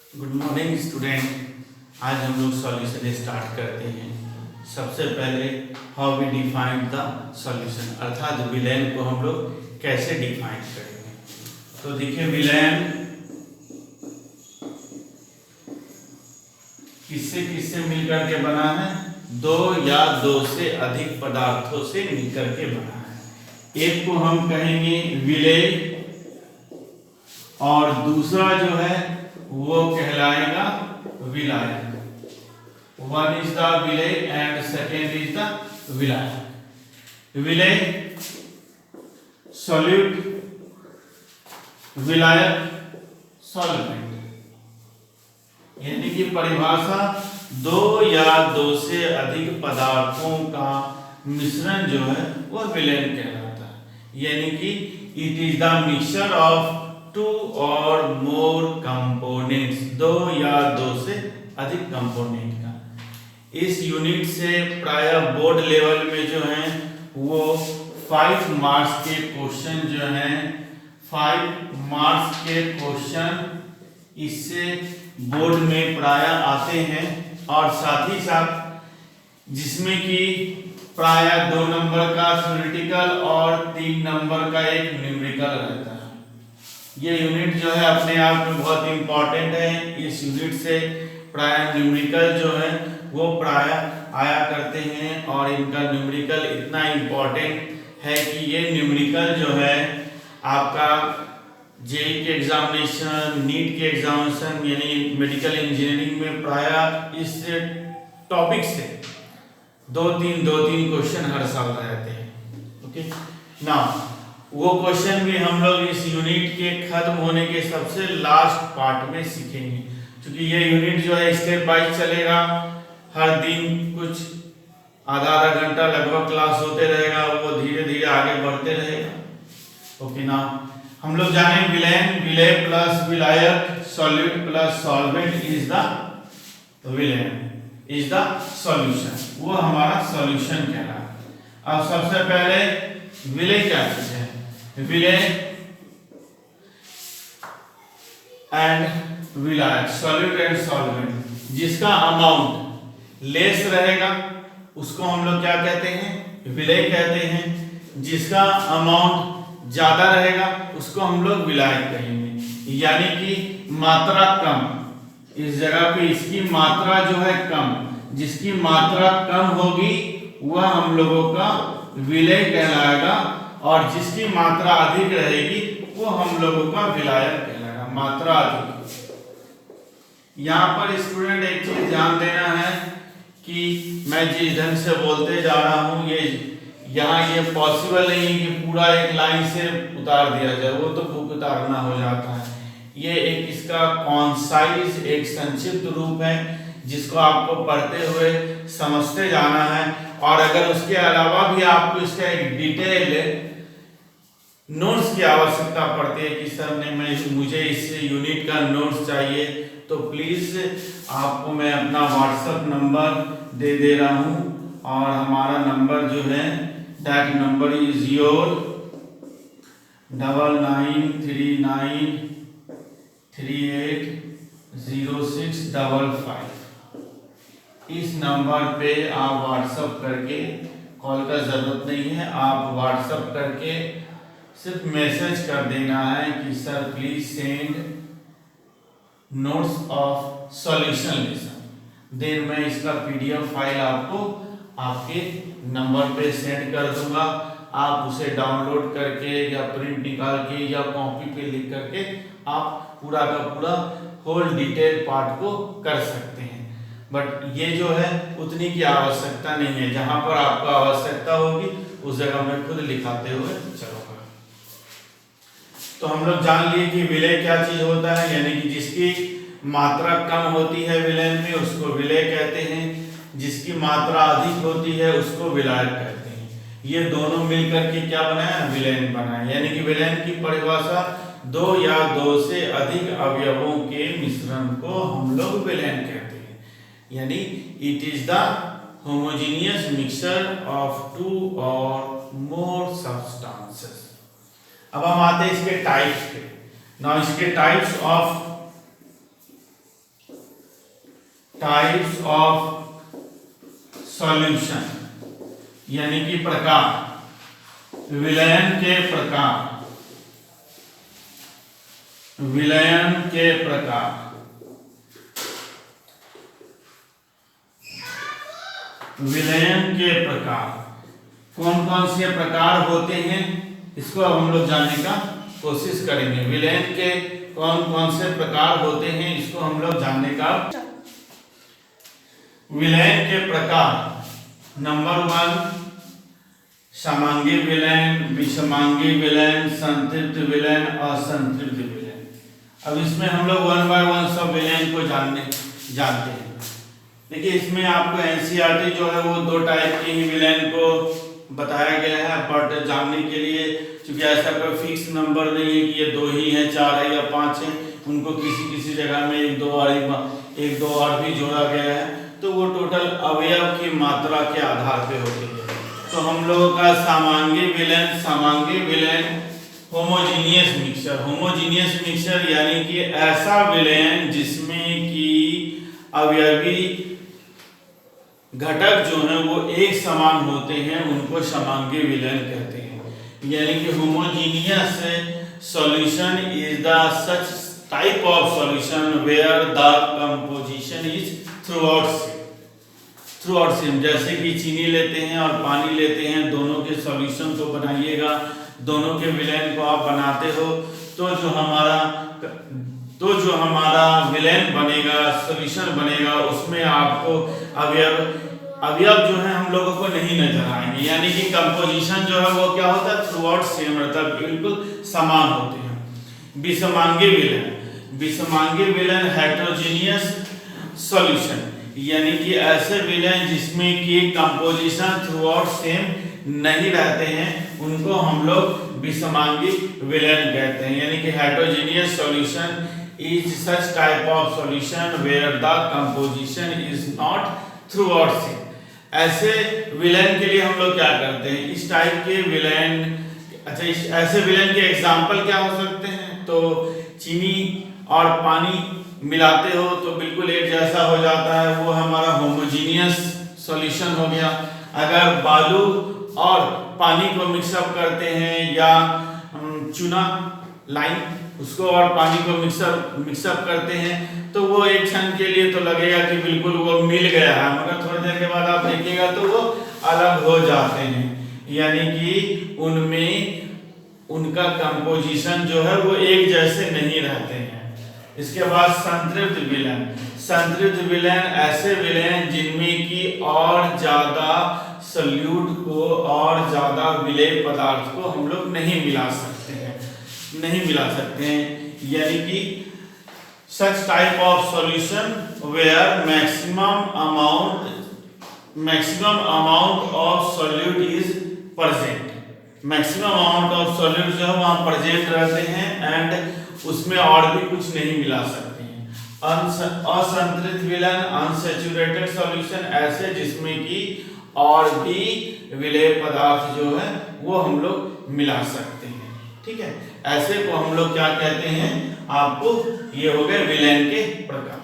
Good morning student. आज हम लोग सॉल्यूशन स्टार्ट करते हैं। सबसे पहले how we define the solution, अर्थात विलयन को हम लोग कैसे डिफाइन करेंगे। तो देखिए, विलयन किससे किससे मिलकर के बना है? दो या दो से अधिक पदार्थों से मिलकर के बना है। एक को हम कहेंगे विलेय और दूसरा जो है वो कहलाएगा विलायक। वन इज द विलेय एंड सेकेंड इज द विलायक। विलेय सॉल्यूट, विलायक सॉल्वेंट। यानी कि परिभाषा दो या दो से अधिक पदार्थों का मिश्रण जो है वह विलयन कहलाता है। यानी कि it is the mixture of two और मोर कंपोनेंट्स, दो या दो से अधिक कंपोनेंट का। इस यूनिट से प्राय बोर्ड लेवल में जो है वो 5 मार्क्स के क्वेश्चन जो हैं, 5 मार्क्स के क्वेश्चन इससे बोर्ड में प्राय आते हैं। और साथ ही साथ जिसमें कि प्राय 2 नंबर का थ्योरेटिकल और 3 नंबर का एक न्यूमेरिकल रहता है। ये यूनिट जो है अपने आप में बहुत इंपॉर्टेंट है। इस यूनिट से प्राय न्यूमेरिकल जो है वो प्राय आया करते हैं और इनका न्यूमेरिकल इतना इंपॉर्टेंट है कि ये न्यूमेरिकल जो है आपका जेईई के एग्जामिनेशन, नीट के एग्जामिनेशन यानी मेडिकल इंजीनियरिंग में प्राय इस टॉपिक से दो तीन क्वेश्चन हर साल रहते हैं। ओके ना, वो क्वेश्चन भी हम लोग इस यूनिट के खत्म होने के सबसे लास्ट पार्ट में सीखेंगे। क्योंकि ये यूनिट जो है स्टेप बाय चलेगा, हर दिन कुछ आधा घंटा लगभग क्लास होते रहेगा, वो धीरे धीरे आगे बढ़ते रहेगा। ओके ना, हम लोग जाने विलयन, विलेय प्लस विलायक, solute plus solvent is the विलयन, इज द सॉल्यूशन। वो हमारा सॉल्यूशन कहलाता है। अब सबसे पहले विलेय क्या चीज है? विलेय एंड विलायक, सॉल्यूट एंड सॉल्वेंट, जिसका अमाउंट लेस रहेगा उसको हम लोग क्या कहते हैं? विलेय कहते हैं। जिसका अमाउंट ज्यादा रहेगा उसको हम लोग विलायक कहेंगे। यानी कि मात्रा कम, इस जगह पे इसकी मात्रा जो है कम, जिसकी मात्रा कम होगी वह हम लोगों का विलेय कहलाएगा और जिसकी मात्रा अधिक रहेगी वो हम लोगों का विलायक कहलाएगा। मात्रा अधिक। यहाँ पर स्टूडेंट एक चीज ध्यान देना है कि मैं जिस ढंग से बोलते जा रहा हूँ यहाँ ये पॉसिबल नहीं है कि पूरा एक लाइन से उतार दिया जाए, वो तो बुक उतारना हो जाता है। ये एक इसका कॉन्साइज एक संक्षिप्त रूप है जिसको आपको पढ़ते हुए समझते जाना है। और अगर उसके अलावा भी आपको इसका एक डिटेल नोट्स की आवश्यकता पड़ती है कि सर ने मुझे इस यूनिट का नोट्स चाहिए, तो प्लीज आपको मैं अपना व्हाट्सएप नंबर दे रहा हूँ। और हमारा नंबर जो है दैट नंबर इज योर 9939380655। इस नंबर पे आप व्हाट्सएप करके, कॉल का जरूरत नहीं है, आप व्हाट्सएप करके सिर्फ मैसेज कर देना है कि sir please send notes of solution lesson. Then मैं इसका पीडीएफ फाइल आपको आपके नंबर पे सेंड कर दूंगा। आप उसे डाउनलोड करके या प्रिंट निकाल के या कॉपी पे लिख करके आप पूरा का पूरा होल डिटेल पार्ट को कर सकते हैं। बट ये जो है उतनी की आवश्यकता नहीं है, जहां पर आपको आवश्यकता होगी उस जगह में खुद लिखाते हुए चलूंगा। तो हम लोग जान लिए कि विलेय क्या चीज होता है, यानी कि जिसकी मात्रा कम होती है विलयन में उसको विलेय कहते हैं, जिसकी मात्रा अधिक होती है उसको विलायक कहते हैं। ये दोनों मिलकर के क्या बनाया? विलयन बनाया। यानी कि विलयन की परिभाषा दो या दो से अधिक अवयवों के मिश्रण को हम लोग विलयन कहते हैं। यानी it is the homogeneous mixture of two और मोर सब्सटेंसेस। अब हम आते हैं इसके टाइप्स पे। नाउ इसके types of types of solution, यानी कि प्रकार, विलयन के प्रकार, विलयन के प्रकार। विलयन के प्रकार कौन कौन से प्रकार होते हैं, इसको हम लोग जानने का कोशिश करेंगे। विलयन के कौन कौन से प्रकार होते हैं, इसको हम लोग जानने का। विलयन के प्रकार नंबर 1 समांगी विलयन, विषमांगी विलयन, संतृप्त विलयन, असंतृप्त विलयन। अब इसमें हम लोग 1 बाय 1 सब विलयन को जानते हैं। देखिए इसमें आपको एनसीईआरटी जो है वो 2 टाइप की ही विलयन को बताया गया है, बट जानने के लिए क्योंकि ऐसा कोई फिक्स नंबर नहीं है कि ये 2 ही है, 4 है या 5 है, उनको किसी किसी जगह में 1 2 और भी जोड़ा गया है, तो वो टोटल अवयव की मात्रा के आधार पे होती है। तो हम लोगों का समांगी विलयन होमोजीनियस मिक्सचर, होमोजीनियस मिक्सचर यानी कि ऐसा विलयन जिसमें कि अवयवी घटक जो हैं वो एक समान होते हैं, उनको समांगी विलयन कहते हैं। यानी कि homogeneous solution is the such type of solution where the composition is throughout same. जैसे कि चीनी लेते हैं और पानी लेते हैं, दोनों के सॉल्यूशन को बनाइएगा, दोनों के विलयन को आप बनाते हो, तो जो हमारा विलयन बनेगा, सॉल्यूशन बनेगा, उसमें आपको अवयव जो है हम लोगों को नहीं नजर आएंगे। यानी कि कंपोजिशन जो है वो क्या होता है, थ्रूआउट सेम रहता है, बिल्कुल समान होते हैं। विषमांगी विलयन हेटेरोजेनियस सॉल्यूशन, यानी कि ऐसे विलयन जिसमें कि कंपोजिशन थ्रूआउट सेम नहीं रहते हैं, उनको हम लोग विषमांगी विलयन कहते हैं। यानी कि heterogeneous solution is such type of solution where the composition is not throughout same। ऐसे विलयन के लिए हम लोग क्या करते हैं, इस टाइप के विलयन, अच्छा ऐसे विलयन के एग्जांपल क्या हो सकते हैं, तो चीनी और पानी मिलाते हो तो बिल्कुल एक जैसा हो जाता है, वो हमारा होमोजीनियस सॉल्यूशन हो गया। अगर बालू और पानी को मिक्सअप करते हैं, या चूना लाइन उसको और पानी को मिक्सअप करते हैं, तो वो एक क्षण के लिए तो लगेगा कि बिल्कुल वो मिल गया है, मगर थोड़ी देर के बाद आप देखिएगा तो वो अलग हो जाते हैं। यानी कि उनमें उनका कंपोजिशन जो है वो एक जैसे नहीं रहते हैं। इसके बाद संतृप्त विलयन। संतृप्त विलयन ऐसे विलयन जिनमें कि और ज्यादा सॉल्यूट को और ज्यादा विलेय पदार्थ को हम लोग नहीं मिला सकते हैं। यानी कि such type of solution where maximum amount of solute is present, maximum amount of solute जो है वहाँ present रहते हैं एंड उसमें और भी कुछ नहीं मिला सकते हैं। असंतृप्त विलयन अनसैचुरेटेड सॉल्यूशन, ऐसे जिसमें कि और भी विलेय पदार्थ जो है वो हम लोग मिला सकते हैं। ठीक है, ऐसे को हम लोग क्या कहते हैं, आपको ये हो गए विलयन के प्रकार।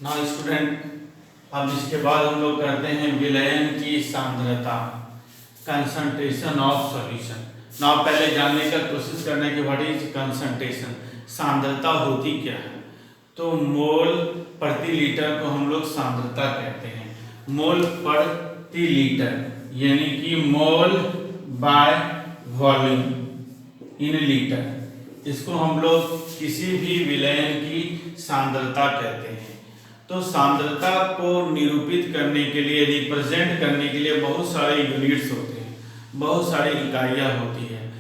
नाउ स्टूडेंट, अब इसके बाद हम लोग करते हैं विलयन की सांद्रता, कंसंट्रेशन ऑफ सॉल्यूशन। नाउ पहले जानने का कोशिश करने के व्हाट इज कंसंट्रेशन, सांद्रता होती क्या है। तो मोल प्रति लीटर को हम लोग सांद्रता कहते हैं। मोल प्रति लीटर यानी कि मोल बाय वॉल्यूम इन लीटर, इसको हम लोग किसी भी विलयन की सांद्रता कहते हैं। तो सांद्रता को निरूपित करने के लिए, रिप्रेजेंट करने के लिए बहुत सारे यूनिट्स होते हैं, बहुत सारी इकाइयाँ होती है,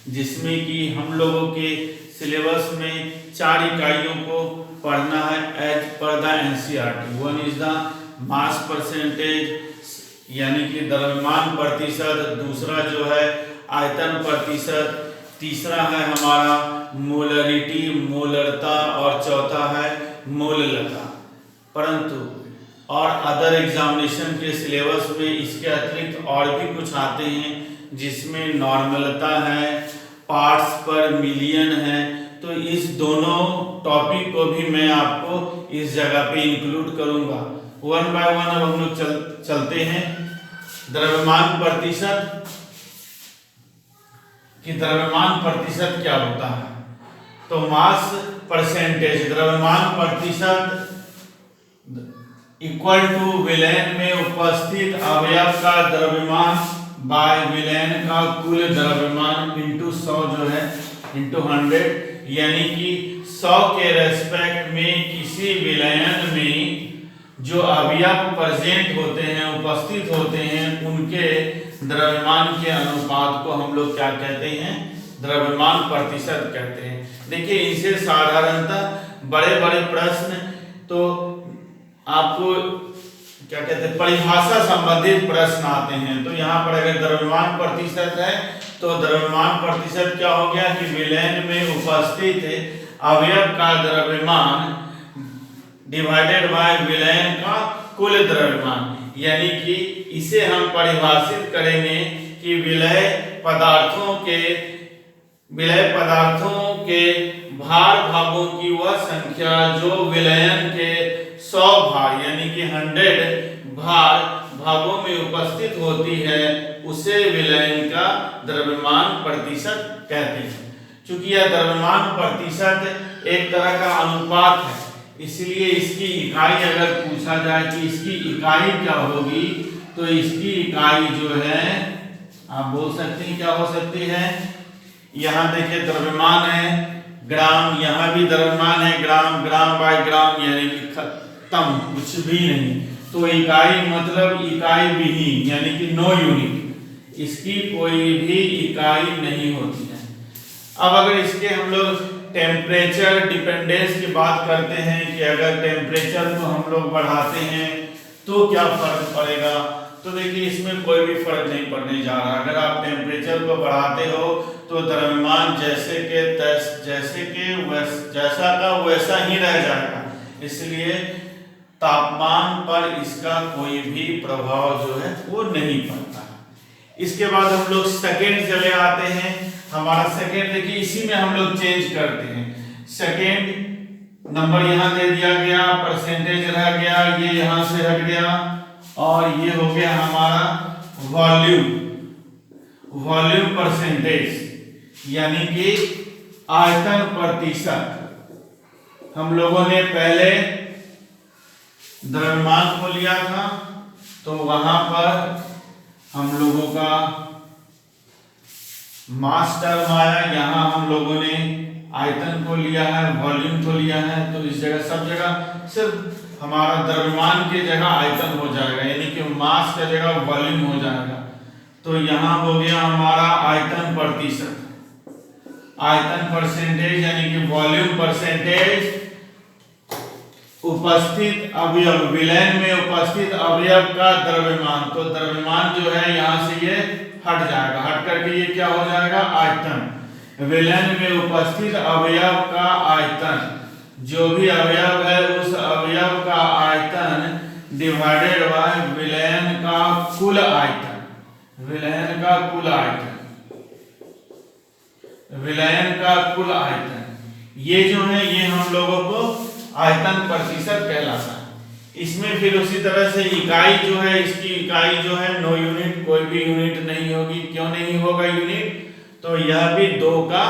जिसमें कि हम लोगों के सिलेबस में 4 इकाइयों को पढ़ना है as per the NCERT. 1 is the mass percentage यानी कि द्रव्यमान प्रतिशत, दूसरा जो है आयतन प्रतिशत, तीसरा है हमारा मोलरिटी मोलरता, और चौथा है मोललता। परंतु और अदर एग्जामिनेशन के सिलेबस में इसके अतिरिक्त और भी कुछ आते हैं, जिसमें नॉर्मलता है, पार्ट्स पर मिलियन है, तो इस दोनों टॉपिक को भी मैं आपको इस जगह पे इंक्लूड करूंगा। वन बाय वन अब हम लोग चलते हैं। द्रव्यमान प्रतिशत कि द्रव्यमान प्रतिशत क्या होता है। तो मास परसेंटेज, द्रव्यमान प्रतिशत इक्वल टू विलयन में उपस्थित अवयव का द्रव्यमान बाय विलयन का कुल द्रव्यमान इंटू 100 जो है इंटू 100, यानी कि 100 के रेस्पेक्ट में किसी विलयन में जो अवयव प्रेजेंट होते हैं, उपस्थित होते हैं, उनके द्रव्यमान के अनुपात को हम लोग क्या कहते हैं, द्रव्यमान प्रतिशत कहते हैं। देखिए इनसे साधारणतः बड़े बड़े प्रश्न तो आपको क्या कहते हैं, परिभाषा संबंधित प्रश्न आते हैं। तो यहाँ पर अगर द्रव्यमान प्रतिशत है तो द्रव्यमान प्रतिशत क्या हो गया कि विलयन में उपस्थित अवयव का द्रव्यमान डिवाइडेड बाय विलयन का कुल द्रव्यमान, यानी कि इसे हम परिभाषित करेंगे कि विलय पदार्थों के भार भागों की वह संख्या जो विलयन के 100 भाग यानी कि 100 भागों में उपस्थित होती है, उसे विलयन का द्रव्यमान प्रतिशत कहते हैं। चूंकि यह द्रव्यमान प्रतिशत एक तरह का अनुपात है, इसलिए इसकी इकाई अगर पूछा जाए कि इसकी इकाई क्या होगी, तो इसकी इकाई जो है आप बोल सकते हैं क्या हो सकती है। यहाँ देखिए द्रव्यमान है ग्राम, यहाँ भी द्रव्यमान है ग्राम, ग्राम बाय ग्राम यानी कि खत्म, कुछ भी नहीं। तो इकाई मतलब इकाई विहीन यानी कि नो यूनिट, इसकी कोई भी इकाई नहीं होती है। अब अगर इसके हम लोग टेम्परेचर डिपेंडेंस की बात करते हैं कि अगर टेम्परेचर को हम लोग बढ़ाते हैं तो क्या फर्क पड़ेगा, तो देखिए इसमें कोई भी फर्क नहीं पड़ने जा रहा। अगर आप टेम्परेचर को बढ़ाते हो तो द्रव्यमान जैसा का वैसा ही रह जाएगा, इसलिए तापमान पर इसका कोई भी प्रभाव जो है वो नहीं पड़ता। इसके बाद हम लोग सेकेंड चले आते हैं। हमारा सेकेंड देखिए इसी में हम लोग चेंज करते हैं। सेकेंड नंबर यहाँ दे दिया गया, परसेंटेज रह गया, ये यहाँ से हट गया और ये हो गया हमारा वॉल्यूम परसेंटेज यानी कि आयतन प्रतिशत। हम लोगों ने पहले द्रव्यमान को लिया था तो वहां पर हम लोगों का मास टर्म आया, यहाँ हम लोगों ने आयतन को लिया है, वॉल्यूम को लिया है। तो इस जगह सब जगह सिर्फ हमारा द्रव्यमान की जगह आयतन हो जाएगा, यानी कि मास की जगह वॉल्यूम हो जाएगा। तो यहाँ हो गया हमारा आयतन प्रतिशत, आयतन परसेंटेज यानी कि वॉल्यूम परसेंटेज उपस्थित अवयव, विलयन में उपस्थित अवयव का द्रव्यमान। तो द्रव्यमान जो है यहाँ से ये हट जाएगा, हट करके ये क्या हो जाएगा आयतन। विलयन में उपस्थित अवयव का आयतन, जो भी अवयव है उस अवयव का आयतन डिवाइडेड बाय विलयन का कुल आयतन, विलयन का कुल आयतन, विलयन का कुल आयतन। ये जो है ये हम लोगों को आयतन प्रतिशत कहलाता है। इसमें फिर उसी तरह से इकाई जो है, इसकी इकाई जो है नो यूनिट, कोई भी यूनिट नहीं होगी। क्यों नहीं होगा यूनिट, तो यह भी 2 का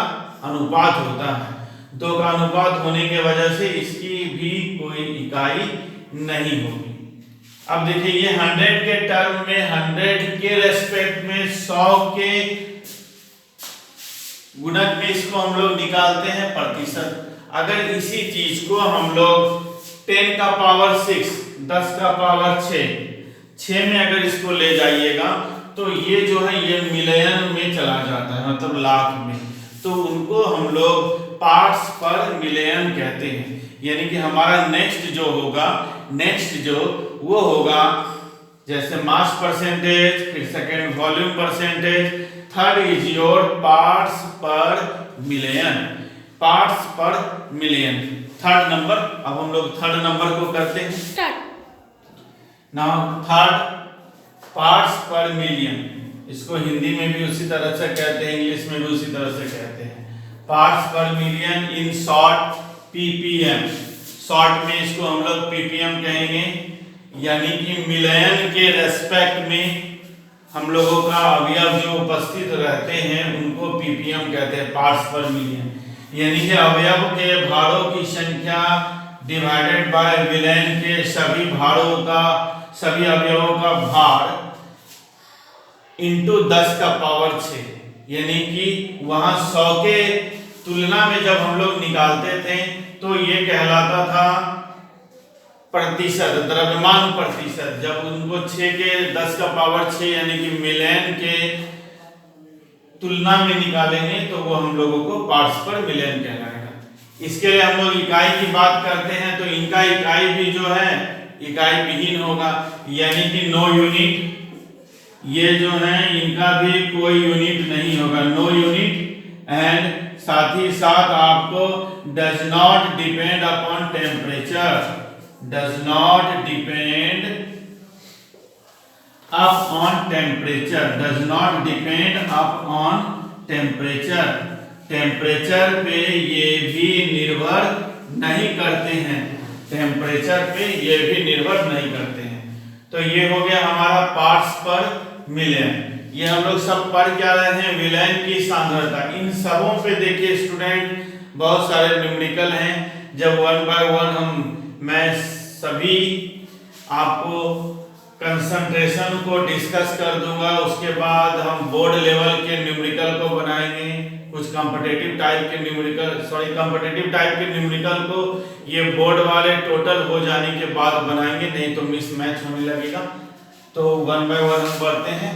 अनुपात होता है। 2 का अनुपात होने के वजह से इसकी भी कोई इकाई नहीं होगी। अब देखिए ये 100 के टर्म में, 100 के रेस्पेक्ट में 100 के गुणक में इसको हम लोग निकालते हैं प्रतिशत। अगर इसी चीज को हम लोग 10 का पावर 6, 10 का पावर 6 में अगर इसको ले जाइएगा तो ये जो है ये मिलियन में चला जाता है, मतलब लाख में। तो उनको हम लोग पार्ट्स पर मिलियन कहते हैं। यानी कि हमारा नेक्स्ट जो वो होगा जैसे मास परसेंटेज, फिर second volume percentage, third is your parts पर मिलियन, पार्ट्स पर मिलियन। थर्ड नंबर, अब हम लोग थर्ड नंबर को करते हैं। नाउ थर्ड पार्ट्स पर मिलियन, इसको हिंदी में भी उसी तरह से कहते हैं, इंग्लिश में भी उसी तरह से कहते हैं। पार्ट्स पर million in short ppm। Short में इसको हम लोग ppm कहेंगे, यानी कि मिलियन के रेस्पेक्ट में हम लोगों का अवयव जो उपस्थित रहते हैं उनको ppm कहते हैं, पार्ट्स पर मिलियन। यानी कि अवयव के भारों की संख्या डिवाइडेड बाय विलेन के सभी अवयवों का भार इंटू 10 का पावर 6। यानी कि वहां 100 के तुलना में जब हम लोग निकालते थे तो ये कहलाता था प्रतिशत, द्रव्यमान प्रतिशत। जब उनको 6 के 10 का पावर 6 यानी कि मिलियन के तुलना में निकालेंगे तो वो हम लोगों को पार्ट्स पर मिलियन कहलाएगा। इसके लिए हम लोग इकाई की बात करते हैं तो इनका इकाई भी जो है इकाई विहीन होगा, यानी कि नो यूनिट। ये जो है इनका भी कोई यूनिट नहीं होगा, नो यूनिट। एंड साथ ही साथ आपको does not depend upon temperature, does not depend upon temperature, does not depend upon temperature। Temperature पे ये भी निर्भर नहीं करते हैं, टेम्परेचर पे ये भी निर्भर नहीं करते हैं। तो ये हो गया हमारा पार्ट्स पर मिलियन। ये हम लोग सब पढ़ क्या रहे हैं, विलेन की सांद्रता। इन सबों पे देखिए स्टूडेंट बहुत सारे न्यूमेरिकल हैं। जब 1 बाय 1 मैं सभी आपको कंसंट्रेशन को डिस्कस कर दूंगा, उसके बाद हम बोर्ड लेवल के न्यूमेरिकल को बनाएंगे, कुछ कॉम्पिटिटिव टाइप के न्यूमेरिकल को ये बोर्ड वाले टोटल हो जाने के बाद बनाएंगे, नहीं तो मिसमैच होने लगेगा। तो 1 बाय 1 हम बढ़ते हैं।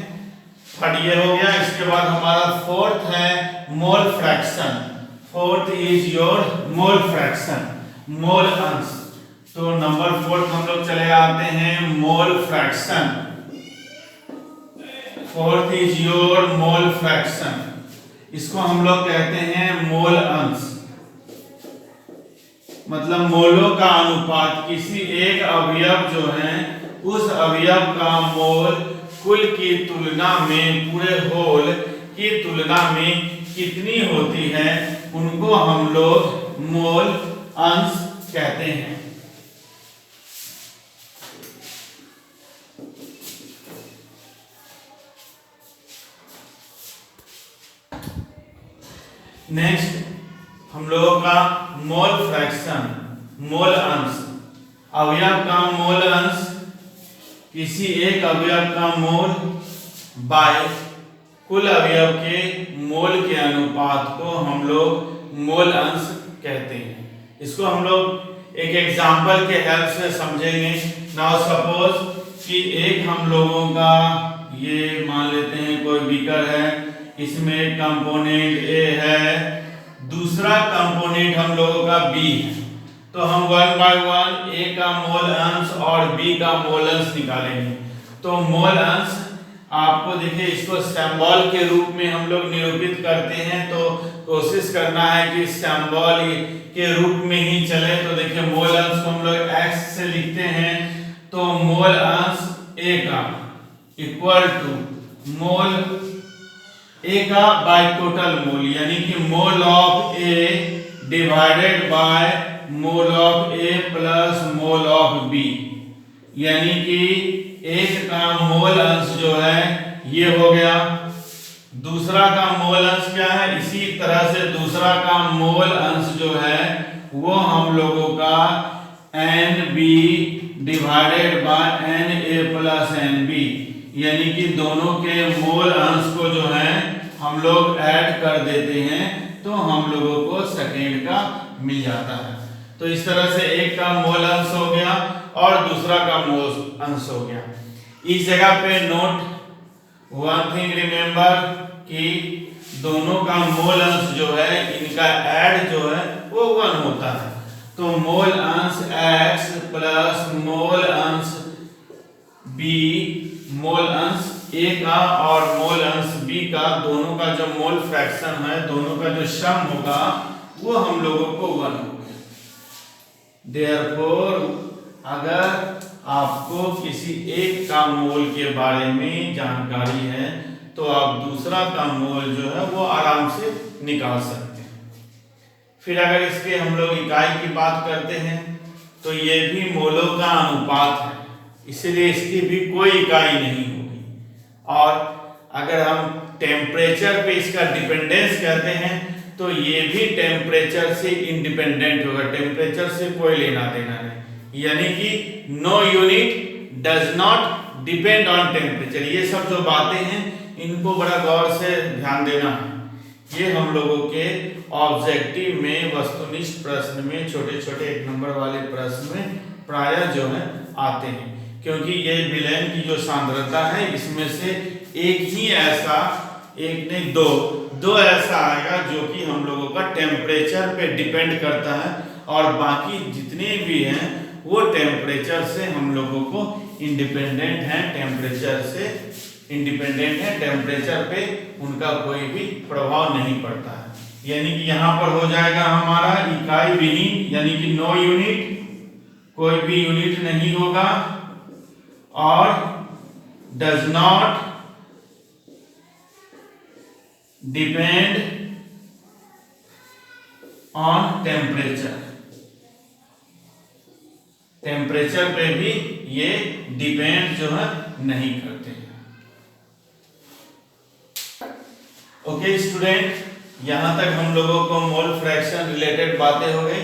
थर्ड ये हो गया। इसके बाद हमारा फोर्थ है mole fraction. Fourth is your mole fraction, mole अंश। तो नंबर 4 हम लोग चले आते हैं mole fraction. Fourth is your mole fraction. इसको हम लोग कहते हैं मोल अंश, मतलब मोलों का अनुपात। किसी एक अवयव जो है उस अवयव का मोल कुल की तुलना में, पूरे होल की तुलना में कितनी होती है, उनको हम लोग मोल अंश कहते हैं। नेक्स्ट हम लोगों का मोल फ्रैक्शन, मोल अंश। अवयव का मोल अंश, किसी एक अवयव का मोल बाय कुल अवयव के मोल के अनुपात को हम लोग मोल अंश कहते हैं। इसको हम लोग एक एग्जांपल के हेल्प से समझेंगे। नाउ सपोज कि एक हम लोगों का ये मान लेते हैं कोई बीकर है, इसमें एक कंपोनेंट A है, दूसरा कंपोनेंट हम लोगों का B है। तो हम 1 बाय 1 A का मोल अंश और B का मोल अंश निकालेंगे। तो मोल अंश आपको देखिए, इसको सिंबल के रूप में हम लोग निरूपित करते हैं, तो कोशिश करना है कि सिंबल के रूप में ही चले। तो देखिए मोल अंश को हम लोग x से लिखते हैं, तो मोल अंश A का इक्वल टू मोल A का बाय टोटल मोल, यानी कि mole of A divided by mole of A plus mole of B। यानी कि एक का मोल अंश जो है ये हो गया, दूसरा का मोल अंश क्या है, इसी तरह से दूसरा का मोल अंश जो है वो हम लोगों का NB divided by NA plus NB। यानी कि दोनों के मोल अंश को जो है हम लोग ऐड कर देते हैं तो हम लोगों को सेकेंड का मिल जाता है। तो इस तरह से एक का मोल अंश हो गया और दूसरा का मोल अंश हो गया। इस जगह पे नोट वन थिंग रिमेंबर कि दोनों का मोल अंश जो है इनका ऐड जो है वो 1 होता है। तो मोल अंश x प्लस मोल अंश b, मोल अंश A का और मोल अंश B का, दोनों का जो मोल फ्रैक्शन है, दोनों का जो सम होगा वो हम लोगों को 1 हो गया। देयरफॉर अगर आपको किसी एक का मोल के बारे में जानकारी है तो आप दूसरा का मोल जो है वो आराम से निकाल सकते हैं। फिर अगर इसके हम लोग इकाई की बात करते हैं तो ये भी मोलों का अनुपात है, इसलिए इसकी भी कोई इकाई नहीं होगी। और अगर हम टेम्परेचर पे इसका डिपेंडेंस कहते हैं तो ये भी टेम्परेचर से इंडिपेंडेंट होगा, टेम्परेचर से कोई लेना देना नहीं, यानी कि no unit does not depend on temperature. ये सब जो बातें हैं इनको बड़ा गौर से ध्यान देना है। ये हम लोगों के ऑब्जेक्टिव में, वस्तुनिष्ठ प्रश्न में, छोटे छोटे 1 नंबर वाले प्रश्न में प्रायः जो है आते हैं, क्योंकि ये विलयन की जो सांद्रता है इसमें से एक ही ऐसा, एक नहीं दो ऐसा आएगा जो कि हम लोगों का टेम्परेचर पे डिपेंड करता है, और बाकी जितने भी हैं वो टेम्परेचर से हम लोगों को इंडिपेंडेंट हैं, टेम्परेचर से इंडिपेंडेंट है, टेम्परेचर पे उनका कोई भी प्रभाव नहीं पड़ता है। यानी कि यहाँ पर हो जाएगा हमारा इकाई विहीन, यानी कि नो यूनिट, कोई भी यूनिट नहीं होगा, और does not depend on temperature, temperature पे भी ये डिपेंड जो है नहीं करते हैं। ओके स्टूडेंट, यहाँ तक हम लोगों को मोल फ्रैक्शन रिलेटेड बातें हो गई।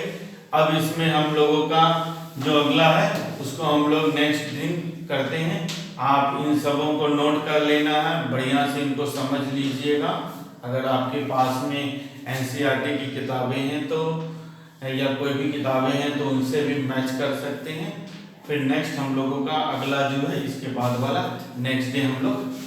अब इसमें हम लोगों का जो अगला है उसको हम लोग नेक्स्ट दिन करते हैं। आप इन सबों को नोट कर लेना है, बढ़िया से इनको समझ लीजिएगा। अगर आपके पास में एनसीईआरटी की किताबें हैं तो, या कोई भी किताबें हैं तो उनसे भी मैच कर सकते हैं। फिर नेक्स्ट हम लोगों का अगला जो है इसके बाद वाला नेक्स्ट डे हम लोग